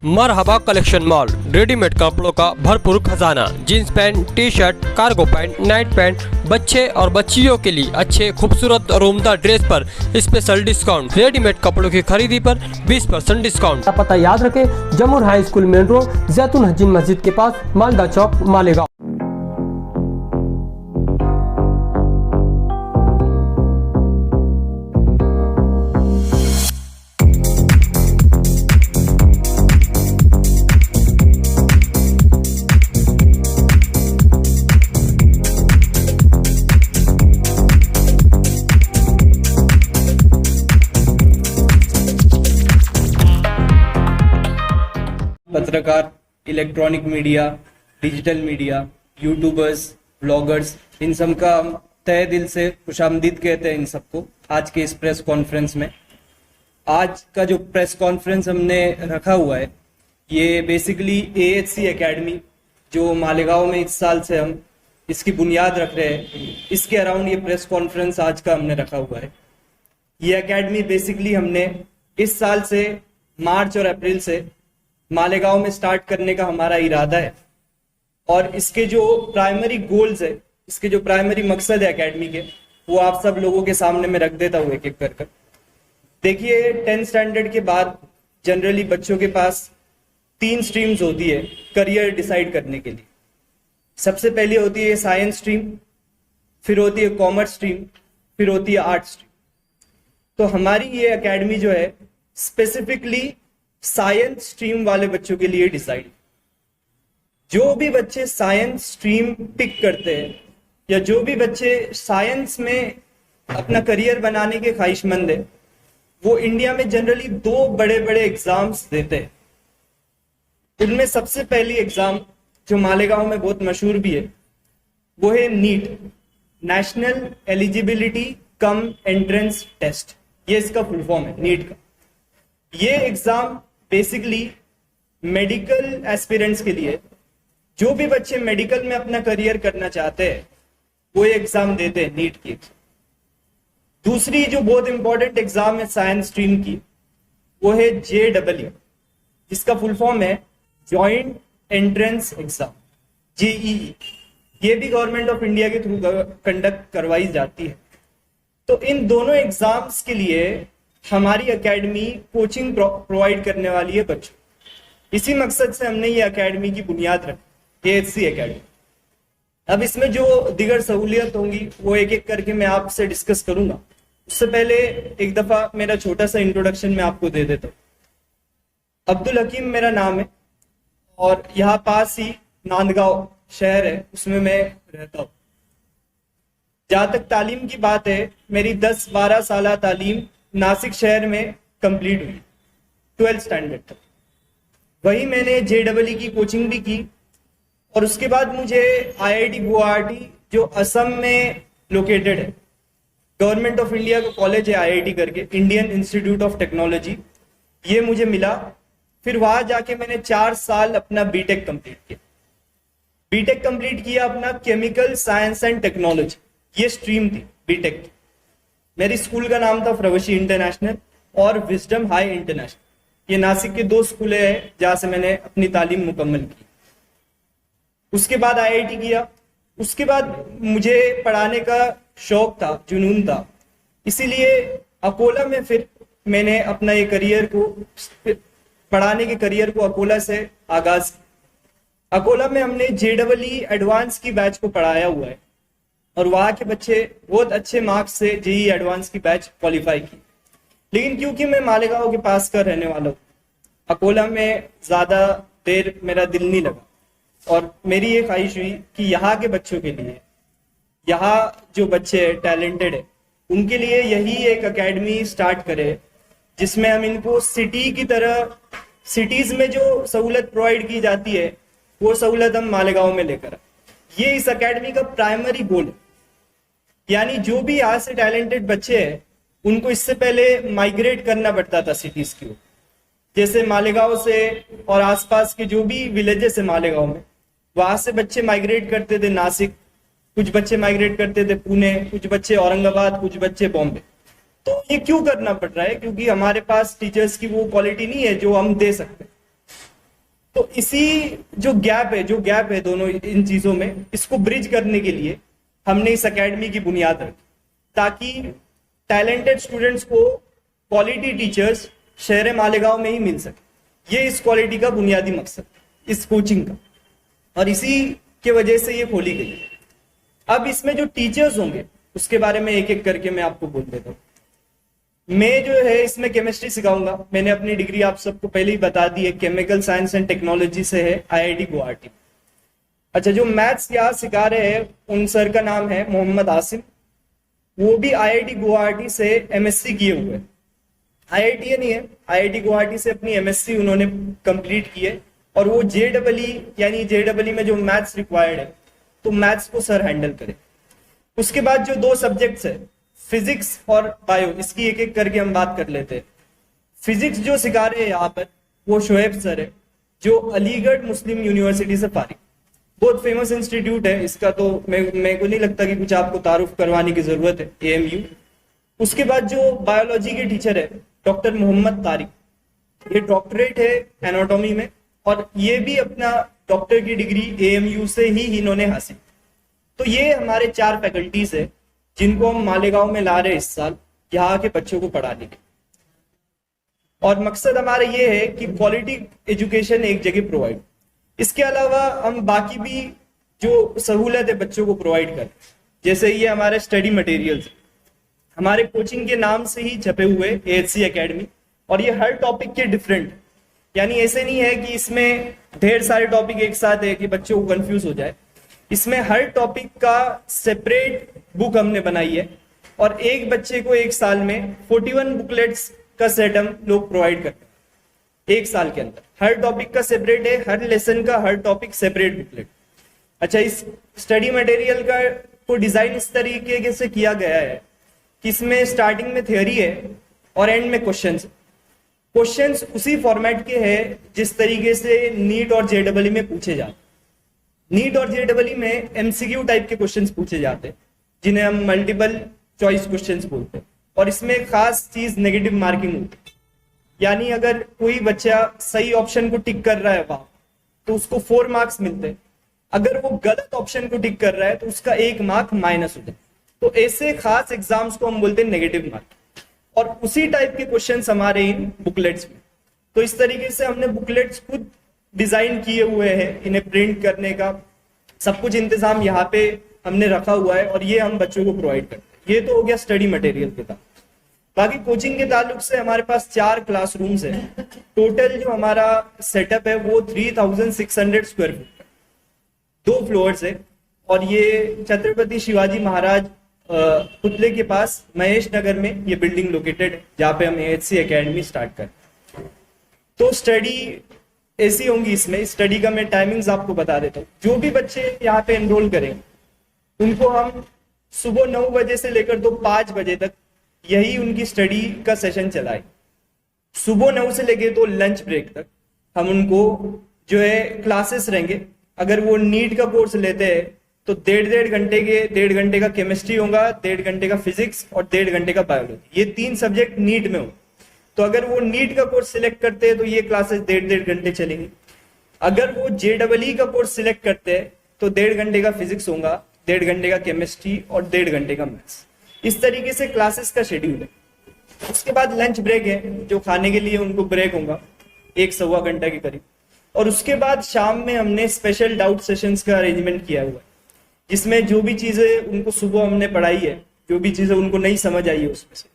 मरहबा collection mall, readymade कपड़ों का भरपूर खजाना। Jeans pant, T shirt, cargo pant, night pant, बच्चे और बच्चियों के लिए अच्छे खूबसूरत और उम्दा ड्रेस पर स्पेशल डिस्काउंट। रेडीमेड कपड़ों की खरीदी पर 20% डिस्काउंट। पता याद रखें, जमुर हाई स्कूल मेन रोड, जैतून हजीन मस्जिद के पास, मालदा चौक, मालेगांव। पत्रकार, electronic media, digital media, YouTubers, bloggers, इन सब का हम तहे दिल से खुशामदीद कहते हैं इन सबको आज के इस प्रेस कॉन्फ्रेंस में। आज का जो प्रेस कॉन्फ्रेंस हमने रखा हुआ है, ये बेसिकली AHC एकेडमी जो मालेगांव में इस साल से हम इसकी बुनियाद रख रहे हैं, इसके अराउंड ये प्रेस कॉन्फ्रेंस आज का हमने रखा हुआ है। ये एकेडमी बेसिकली हमने इस साल से मार्च और अप्रैल से मालेगांव में स्टार्ट करने का हमारा इरादा है। और इसके जो प्राइमरी गोल्स है, इसके जो प्राइमरी मकसद है एकेडमी के, वो आप सब लोगों के सामने में रख देता हूँ एक एक कर। देखिए, 10th स्टैंडर्ड के बाद जनरली बच्चों के पास 3 स्ट्रीम्स होती है करियर डिसाइड करने के लिए। सबसे पहले होती है साइंस स्ट्रीम, फिर होती है कॉमर्स स्ट्रीम, फिर होती है आर्ट स्ट्रीम। तो हमारी ये एकेडमी जो है स्पेसिफिकली साइंस स्ट्रीम वाले बच्चों के लिए डिसाइड। जो भी बच्चे साइंस स्ट्रीम पिक करते हैं या जो भी बच्चे साइंस में अपना करियर बनाने के ख्वाहिशमंद है, वो इंडिया में जनरली 2 बड़े बड़े एग्जाम्स देते हैं। उनमें सबसे पहली एग्जाम जो मालेगांव में बहुत मशहूर भी है, वो है NEET, national eligibility cum entrance test. ये इसका फुल फॉर्म है नीट का। ये एग्जाम बेसिकली मेडिकल एस्पिरेंट्स के लिए, जो भी बच्चे मेडिकल में अपना करियर करना चाहते हैं, वो ये एग्जाम देते हैं नीट की। दूसरी जो बहुत इंपॉर्टेंट एग्जाम है साइंस स्ट्रीम की, वो है JEE, जिसका फुल फॉर्म है जॉइंट एंट्रेंस एग्जाम, JEE। ये भी गवर्नमेंट ऑफ इंडिया के थ्रू कंडक्ट करवाई जाती है। तो इन दोनों एग्जाम्स के लिए हमारी एकेडमी कोचिंग प्रोवाइड करने वाली है बच्चों। इसी मकसद से हमने ये एकेडमी की बुनियाद रखी, AHC एकेडमी। अब इसमें जो दीगर सहूलियत होंगी वो एक एक करके मैं आपसे डिस्कस करूंगा। उससे पहले एक दफा मेरा छोटा सा इंट्रोडक्शन मैं आपको दे देता हूँ। अब्दुल हकीम मेरा नाम है और यहाँ पास ही नांदगांव शहर है, उसमें मैं रहता हूँ। जहां तक तालीम की बात है, मेरी 10-12 साल तालीम नासिक शहर में कंप्लीट हुई 12th स्टैंडर्ड तक। वही मैंने JEE की कोचिंग भी की और उसके बाद मुझे IIT गुवाहाटी जो असम में लोकेटेड है, गवर्नमेंट ऑफ इंडिया का कॉलेज है IIT करके, इंडियन इंस्टीट्यूट ऑफ टेक्नोलॉजी, ये मुझे मिला। फिर वहां जाके मैंने 4 साल अपना बीटेक कंप्लीट किया। बीटेक कंप्लीट किया अपना केमिकल साइंस एंड टेक्नोलॉजी, ये स्ट्रीम थी बीटेक की। मेरी स्कूल का नाम था प्रवशी इंटरनेशनल और विजडम हाई इंटरनेशनल। ये नासिक के 2 स्कूल है जहां से मैंने अपनी तालीम मुकम्मल की। उसके बाद IIT किया। उसके बाद मुझे पढ़ाने का शौक था, जुनून था, इसीलिए अकोला में फिर मैंने अपना ये करियर को, पढ़ाने के करियर को अकोला से आगाज किया। अकोला में हमने JEE एडवांस की बैच को पढ़ाया हुआ है और वहां के बच्चे बहुत अच्छे मार्क्स से JEE एडवांस की बैच क्वालिफाई की। लेकिन क्योंकि मैं मालेगांव के पास का रहने वाला हूँ, अकोला में ज्यादा देर मेरा दिल नहीं लगा और मेरी ये ख्वाहिश हुई कि यहाँ के बच्चों के लिए, यहाँ जो बच्चे टैलेंटेड है, उनके लिए यही एक एकेडमी स्टार्ट करे जिसमें हम इनको सिटी की तरह, सिटीज में जो सहूलत प्रोवाइड की जाती है, वो सहूलत हम मालेगांव में लेकर आए। ये इस एकेडमी का प्राइमरी गोल है। यानी जो भी यहाँ से टैलेंटेड बच्चे हैं, उनको इससे पहले माइग्रेट करना पड़ता था सिटीज की ओर। जैसे मालेगांव से और आसपास के जो भी विलेजेस है मालेगांव में, वहां से बच्चे माइग्रेट करते थे नासिक, कुछ बच्चे माइग्रेट करते थे पुणे, कुछ बच्चे औरंगाबाद, कुछ बच्चे बॉम्बे। तो ये क्यों करना पड़ रहा है? क्योंकि हमारे पास टीचर्स की वो क्वालिटी नहीं है जो हम दे सकते। तो इसी जो गैप है दोनों इन चीजों में, इसको ब्रिज करने के लिए हमने इस एकेडमी की बुनियाद रखी, ताकि टैलेंटेड स्टूडेंट्स को क्वालिटी टीचर्स शहर मालेगांव में ही मिल सके। ये इस क्वालिटी का बुनियादी मकसद इस कोचिंग का, और इसी के वजह से ये खोली गई है। अब इसमें जो टीचर्स होंगे उसके बारे में एक एक करके मैं आपको बोल देता हूँ। मैं जो है इसमें केमिस्ट्री सिखाऊंगा। मैंने अपनी डिग्री आप सबको पहले ही बता दी है, केमिकल साइंस एंड टेक्नोलॉजी से है, IIT गुवाहाटी। अच्छा, जो मैथ्स यहाँ सिखा रहे हैं उन सर का नाम है मोहम्मद आसिम। वो भी IIT गुवाहाटी से MSc किए हुए हैं। IIT नहीं है, IIT गुवाहाटी से अपनी MSc उन्होंने कंप्लीट की है। और वो JEE यानी JEE में जो मैथ्स रिक्वायर्ड है, तो मैथ्स को सर हैंडल करे। उसके बाद जो दो सब्जेक्ट्स है, फिजिक्स और बायो, इसकी एक एक करके हम बात कर लेते हैं। फिजिक्स जो सिखा रहे हैं यहाँ पर वो शोएब सर है, जो अलीगढ़ मुस्लिम यूनिवर्सिटी से फारिग, बहुत फेमस इंस्टीट्यूट है इसका, तो मेरे को नहीं लगता कि कुछ आपको तारुफ करवाने की जरूरत है, AMU। उसके बाद जो बायोलॉजी के टीचर है डॉक्टर मोहम्मद तारिक, ये डॉक्टरेट है एनाटॉमी में, और ये भी अपना डॉक्टर की डिग्री AMU से ही इन्होंने हासिल। तो ये हमारे 4 फैकल्टीज है जिनको हम मालेगांव में ला रहे हैं इस साल यहाँ के बच्चों को पढ़ाने के। और मकसद हमारा ये है कि क्वालिटी एजुकेशन एक जगह प्रोवाइड, इसके अलावा हम बाकी भी जो सहूलत है बच्चों को प्रोवाइड करें। जैसे ये हमारे स्टडी मटेरियल्स हमारे कोचिंग के नाम से ही छपे हुए AHC एकेडमी, और ये हर टॉपिक के डिफरेंट, यानी ऐसे नहीं है कि इसमें ढेर सारे टॉपिक एक साथ है कि बच्चों को कंफ्यूज हो जाए। इसमें हर टॉपिक का सेपरेट बुक हमने बनाई है, और एक बच्चे को एक साल में 41 बुकलेट्स का सेट हम लोग प्रोवाइड करते हैं एक साल के अंदर। हर टॉपिक का सेपरेट है, हर लेसन का हर टॉपिक सेपरेट बुकलेट। अच्छा, इस स्टडी मटेरियल का को डिजाइन इस तरीके से किया गया है कि इसमें स्टार्टिंग में थ्योरी है और एंड में क्वेश्चंस उसी फॉर्मेट के हैं जिस तरीके से नीट और JEE में पूछे जाते। नीट और JEE में MCQ टाइप के क्वेश्चंस पूछे जाते हैं, जिन्हें हम मल्टीपल चॉइस क्वेश्चंस बोलते हैं, और इसमें खास चीज नेगेटिव मार्किंग होती है। यानी अगर कोई बच्चा सही ऑप्शन को टिक कर रहा है वहां, तो उसको 4 मार्क्स मिलते हैं। अगर वो गलत ऑप्शन को टिक कर रहा है तो उसका 1 मार्क माइनस होता है। तो ऐसे खास एग्जाम्स को हम बोलते हैं नेगेटिव मार्क, और उसी टाइप के क्वेश्चंस हमारे इन बुकलेट्स में। तो इस तरीके से हमने बुकलेट्स खुद डिजाइन किए हुए हैं, इन्हें प्रिंट करने का सब कुछ इंतजाम यहाँ पे हमने रखा हुआ है, और ये हम बच्चों को प्रोवाइड करते हैं। ये तो हो गया स्टडी मटेरियल के ताल्लुक। बाकी कोचिंग के ताल्लुक से हमारे पास 4 क्लासरूम्स है। टोटल जो हमारा सेटअप है वो 3600 स्क्वायर फुट, 2 फ्लोर्स है, और ये छत्रपति शिवाजी महाराज पुतले के पास महेश नगर में ये बिल्डिंग लोकेटेड है, जहाँ पे हम AHC एकेडमी स्टार्ट करें। तो स्टडी ऐसी होंगी, इसमें स्टडी का मैं टाइमिंग्स आपको बता देता हूँ। जो भी बच्चे यहाँ पे एनरोल करेंगे उनको हम सुबह 9 बजे से लेकर तो 5 बजे तक यही उनकी स्टडी का सेशन चलाए। सुबह 9 से लेकर तो लंच ब्रेक तक हम उनको जो है क्लासेस रहेंगे। अगर वो नीट का कोर्स लेते हैं तो 1.5 घंटे का केमिस्ट्री होगा, 1.5 घंटे का फिजिक्स और 1.5 घंटे का बायोलॉजी। ये 3 सब्जेक्ट नीट में हो। तो अगर वो नीट का कोर्स सिलेक्ट करते हैं तो ये क्लासेस 1.5 घंटे चलेंगी। अगर वो JEE का कोर्स सिलेक्ट करते हैं तो 1.5 घंटे का फिजिक्स होगा, 1.5 घंटे का केमिस्ट्री और 1.5 घंटे का मैथ्स। इस तरीके से क्लासेस का शेड्यूल है। उसके बाद लंच ब्रेक है, जो खाने के लिए उनको ब्रेक होगा 1-1.25 घंटा के करीब। और उसके बाद शाम में हमने स्पेशल डाउट सेशंस का अरेंजमेंट किया हुआ है, जिसमें जो भी चीजें उनको सुबह हमने पढ़ाई है, जो भी चीजें उनको नहीं समझ आई है उसमें से,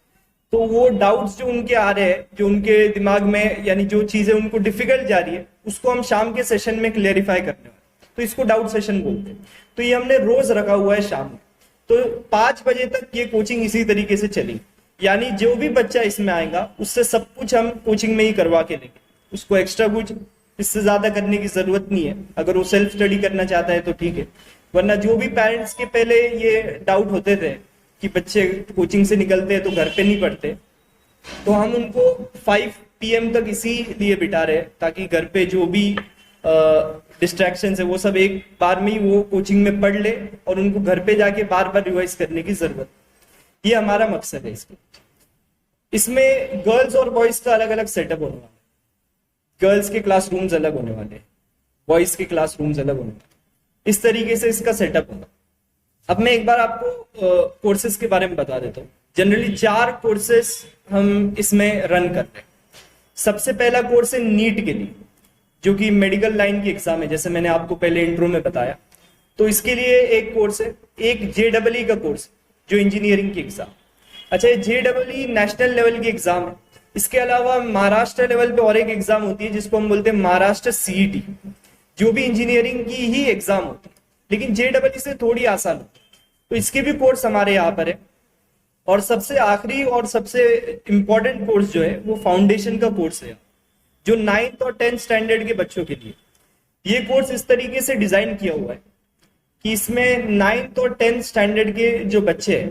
तो वो डाउट्स जो उनके आ रहे हैं, जो उनके दिमाग में, यानी जो चीजें उनको डिफिकल्ट जा रही है, उसको हम शाम के सेशन में क्लेरिफाई करने वाले, तो इसको डाउट सेशन बोलते हैं। तो ये हमने रोज रखा हुआ है शाम में। तो 5 बजे तक ये कोचिंग इसी तरीके से चलेगी। यानी जो भी बच्चा इसमें आएगा उससे सब कुछ हम कोचिंग में ही करवा के लेंगे, उसको एक्स्ट्रा कुछ इससे ज्यादा करने की जरूरत नहीं है। अगर वो सेल्फ स्टडी करना चाहता है तो ठीक है, वरना जो भी पेरेंट्स के पहले ये डाउट होते थे कि बच्चे कोचिंग से निकलते हैं तो घर पे नहीं पढ़ते, तो हम उनको 5 PM तक इसीलिए बिठा रहे हैं ताकि घर पे जो भी डिस्ट्रैक्शन है वो सब एक बार में ही वो कोचिंग में पढ़ ले और उनको घर पे जाके बार बार रिवाइज करने की जरूरत। ये हमारा मकसद है इसमें गर्ल्स और बॉयज का अलग अलग सेटअप होने वाला है। गर्ल्स के क्लासरूम्स अलग होने वाले हैं, बॉयज के क्लासरूम्स अलग होने वाले, इस तरीके से इसका सेटअप होगा। अब मैं एक बार आपको कोर्सेज के बारे में बता देता हूँ। जनरली 4 कोर्सेज हम इसमें रन कर रहे हैं। सबसे पहला कोर्स है नीट के लिए, जो कि मेडिकल लाइन की एग्जाम है, जैसे मैंने आपको पहले इंट्रो में बताया। तो इसके लिए एक कोर्स है, एक जेडबलई का कोर्स जो इंजीनियरिंग की एग्जाम। अच्छा, ये जेडबलई नेशनल लेवल की एग्जाम है। इसके अलावा महाराष्ट्र लेवल पे और एक एग्जाम होती है जिसको हम बोलते हैं महाराष्ट्र सीईटी, जो भी इंजीनियरिंग की ही एग्जाम होती है, लेकिन जेडबलई से थोड़ी आसान होती है। तो इसके भी कोर्स हमारे यहाँ पर है। और सबसे आखिरी और सबसे इंपॉर्टेंट कोर्स जो है वो फाउंडेशन का कोर्स है, जो 9th और 10th स्टैंडर्ड के बच्चों के लिए। ये कोर्स इस तरीके से डिजाइन किया हुआ है कि इसमें 9th और 10th स्टैंडर्ड के जो बच्चे हैं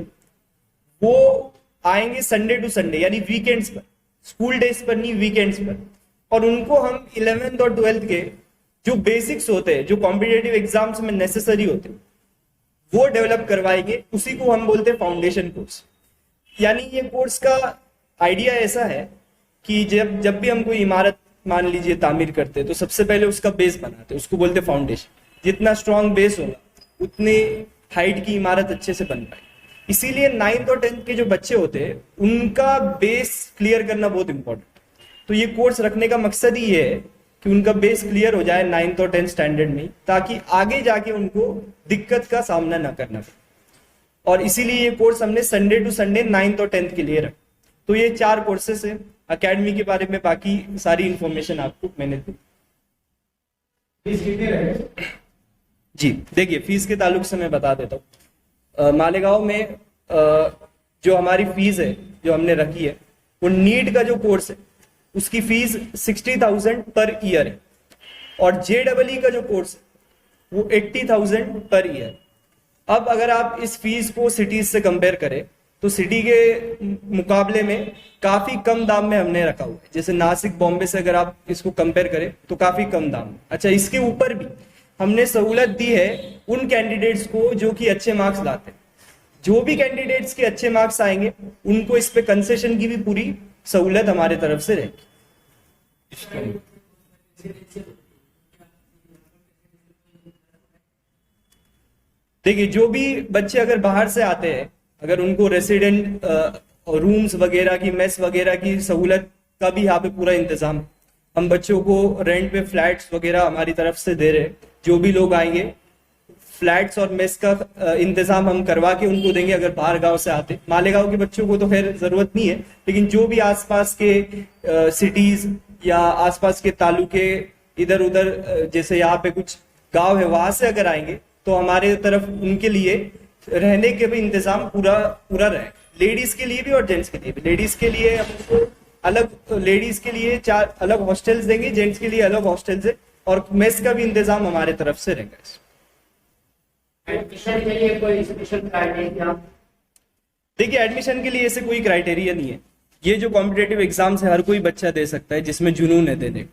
वो आएंगे संडे टू संडे, यानी वीकेंड्स पर, स्कूल डेज पर नहीं, वीकेंड्स पर। और उनको हम 11th और 12th के जो बेसिक्स होते हैं, जो कॉम्पिटेटिव एग्जाम्स में नेसेसरी होते हैं, वो डेवलप करवाएंगे। उसी को हम बोलते हैं फाउंडेशन कोर्स। यानी ये कोर्स का आइडिया ऐसा है कि जब भी हम कोई इमारत मान लीजिए तामीर करते हैं, तो सबसे पहले उसका बेस बनाते हैं, उसको बोलते हैं फाउंडेशन। जितना स्ट्रांग बेस होगा उतने हाइट की इमारत अच्छे से बन पाए। इसीलिए 9th और 10th के जो बच्चे होते हैं उनका बेस क्लियर करना बहुत इंपॉर्टेंट। तो ये कोर्स रखने का मकसद ही ये है कि उनका बेस क्लियर हो जाए 9th और 10th स्टैंडर्ड में, ताकि आगे जाके उनको दिक्कत का सामना ना करना पड़े। और इसीलिए ये कोर्स हमने संडे टू संडे 9th और 10th के लिए रखा। तो ये 4 कोर्सेस है। एकेडमी के बारे में बाकी सारी इंफॉर्मेशन आपको मैंने दी। जी देखिए, फीस के ताल्लुक से मैं बता देता हूँ। मालेगांव में जो हमारी फीस है जो हमने रखी है, वो नीट का जो कोर्स है उसकी फीस 60,000 पर ईयर है, और जेडबलई का जो कोर्स है वो 80,000 पर ईयर। अब अगर आप इस फीस को सिटीज से कंपेयर करें तो सिटी के मुकाबले में काफी कम दाम में हमने रखा हुआ है। जैसे नासिक, बॉम्बे से अगर आप इसको कंपेयर करें तो काफी कम दाम में। अच्छा, इसके ऊपर भी हमने सहूलत दी है उन कैंडिडेट्स को जो कि अच्छे मार्क्स लाते हैं। जो भी कैंडिडेट्स के अच्छे मार्क्स आएंगे उनको इस पे कंसेशन की भी पूरी सहूलत हमारे तरफ से रहेगी। देखिए, जो भी बच्चे अगर बाहर से आते हैं, अगर उनको रेसिडेंट रूम्स वगैरह की, मेस वगैरह की सहूलत का भी यहाँ पे पूरा इंतजाम, हम बच्चों को रेंट पे फ्लैट्स वगैरह हमारी तरफ से दे रहे हैं। जो भी लोग आएंगे फ्लैट्स और मेस का इंतजाम हम करवा के उनको देंगे। अगर बाहर गांव से आते, मालेगांव के बच्चों को तो खैर जरूरत नहीं है, लेकिन जो भी आसपास के सिटीज या आसपास के तालुके इधर उधर, जैसे यहाँ पे कुछ गांव है, वहां से अगर आएंगे तो हमारे तरफ उनके लिए रहने के भी इंतजाम पूरा रहेगा। लेडीज के लिए भी और जेंट्स के लिए भी। लेडीज के लिए हमको अलग, लेडीज के लिए 4 अलग हॉस्टल्स देंगे, जेंट्स के लिए अलग हॉस्टल्स है, और मेस का भी इंतजाम हमारे तरफ से रहेगा। एडमिशन के लिए कोई स्पेशल क्राइटेरिया? देखिए, एडमिशन के लिए ऐसे कोई क्राइटेरिया नहीं है। ये जो कॉम्पिटेटिव एग्जाम्स है हर कोई बच्चा दे सकता है जिसमें जुनून है देने।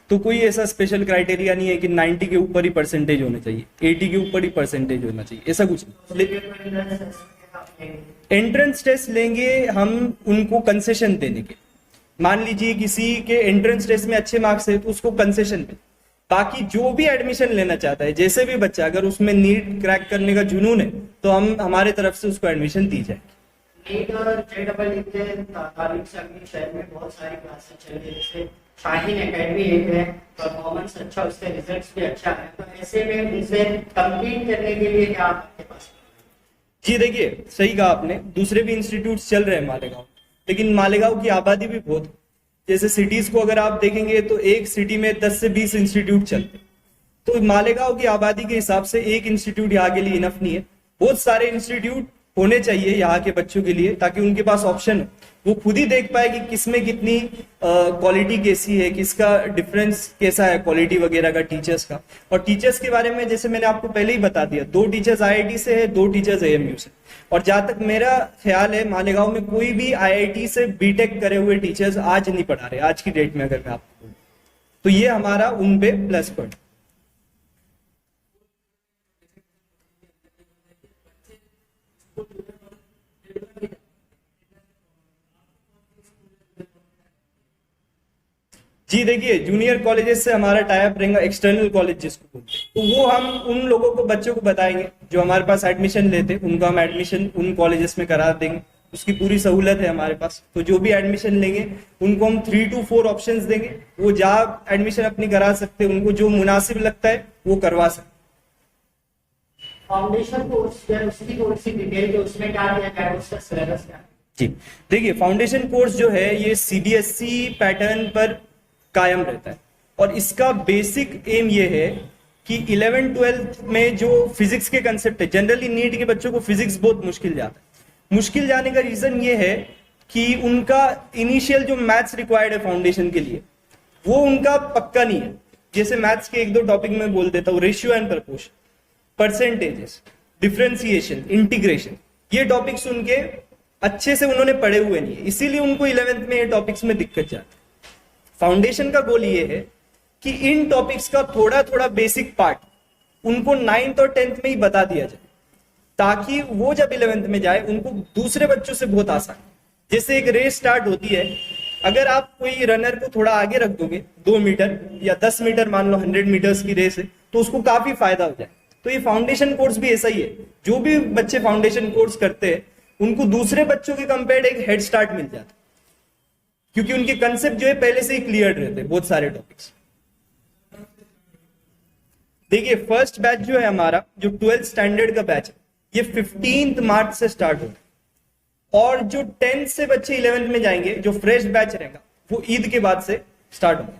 तो कोई ऐसा स्पेशल क्राइटेरिया नहीं है कि 90 के ऊपर ही परसेंटेज होने चाहिए, 80 के ऊपर ही परसेंटेज होना चाहिए, ऐसा कुछ नहीं। एंट्रेंस टेस्ट लेंगे हम उनको कंसेशन देने के। मान लीजिए किसी के एंट्रेंस टेस्ट में अच्छे मार्क्स है तो उसको कंसेशन मिले। बाकी जो भी एडमिशन लेना चाहता है, जैसे भी बच्चा, अगर उसमें नीट क्रैक करने का जुनून है तो हम हमारे तरफ से उसको एडमिशन दी जाएगी। नीट और जेडबलई के तारीख से अगले शहर में बहुत सारी क्लासेस चल रही है, जैसे शाहीन एकेडमी एक है, परफॉर्मेंस अच्छा, उसके रिजल्ट्स भी अच्छा है। तो ऐसे में उनसे कम्पीट करने के लिए क्या आपके पास? जी देखिए, सही कहा आपने, दूसरे भी इंस्टीट्यूट चल रहे हैं मालेगांव, लेकिन मालेगांव की आबादी भी बहुत है। जैसे सिटीज को अगर आप देखेंगे तो एक सिटी में 10 से 20 इंस्टीट्यूट चलते हैं। तो मालेगांव की आबादी के हिसाब से एक इंस्टीट्यूट यहाँ के लिए इनफ नहीं है। बहुत सारे इंस्टीट्यूट होने चाहिए यहाँ के बच्चों के लिए, ताकि उनके पास ऑप्शन हो, वो खुद ही देख पाए कि किसमें कितनी क्वालिटी कैसी है, किसका डिफरेंस कैसा है क्वालिटी वगैरह का, टीचर्स का। और टीचर्स के बारे में जैसे मैंने आपको पहले ही बता दिया, 2 टीचर्स IIT से है, 2 टीचर्स AMU से। और जहां तक मेरा ख्याल है मालेगांव में कोई भी IIT से बीटेक करे हुए टीचर्स आज नहीं पढ़ा रहे, आज की डेट में अगर मैं आपको बोलूं तो ये हमारा उन पे प्लस पॉइंट। जी देखिए, जूनियर कॉलेजेस से हमारा टाई अप रहेगा, एक्सटर्नल कॉलेज जिसको बोलते हैं, तो वो हम उन लोगों को, बच्चों को बताएंगे जो हमारे पास एडमिशन लेते, उनको हम एडमिशन उन कॉलेजेस में करा देंगे, उसकी पूरी सहूलत है हमारे पास। तो जो भी एडमिशन लेंगे उनको हम 3 to 4 ऑप्शंस देंगे, वो जहाँ एडमिशन अपनी करा सकते हैं, उनको जो मुनासिब लगता है वो करवा सकते। फाउंडेशन कोर्स या उसकी थोड़ी सी डिटेल जो उसमें क्या दिया गया है, उसका सिलेबस क्या है? जी देखिए, फाउंडेशन कोर्स जो है ये सीबीएसई पैटर्न पर कायम रहता है, और इसका बेसिक एम ये है कि 11th-12th में जो फिजिक्स के कंसेप्ट है, जनरली नीट के बच्चों को फिजिक्स बहुत मुश्किल जाता है। मुश्किल जाने का रीजन ये है कि उनका इनिशियल जो मैथ्स रिक्वायर्ड है फाउंडेशन के लिए, वो उनका पक्का नहीं है। जैसे मैथ्स के 1-2 टॉपिक में बोल देता हूँ, ratio and proportion, percentages, differentiation, integration, ये टॉपिक्स उनके अच्छे से उन्होंने पढ़े हुए नहीं है, इसीलिए उनको 11th में ये टॉपिक्स में दिक्कत जाती है। फाउंडेशन का गोल ये है कि इन टॉपिक्स का थोड़ा थोड़ा बेसिक पार्ट उनको 9th और 10th में ही बता दिया जाए, ताकि वो जब 11th में जाए उनको दूसरे बच्चों से बहुत आसान। जैसे एक रेस स्टार्ट होती है, अगर आप कोई रनर को थोड़ा आगे रख दोगे 2 मीटर या 10 मीटर, मान लो 100 मीटर्स की रेस है, तो उसको काफी फायदा हो जाए। तो ये फाउंडेशन कोर्स भी ऐसा ही है, जो भी बच्चे फाउंडेशन कोर्स करते हैं उनको दूसरे बच्चों के कंपेयर एक हेड स्टार्ट मिल जाता है, क्योंकि उनके कंसेप्ट जो है पहले से ही क्लियर रहते हैं बहुत सारे टॉपिक्स। देखिए, फर्स्ट बैच जो है हमारा, जो 12th स्टैंडर्ड का बैच है, ये 15 मार्च से स्टार्ट होगा, और जो 10th से बच्चे 11th में जाएंगे, जो फ्रेश बैच रहेगा, वो ईद के बाद से स्टार्ट होगा।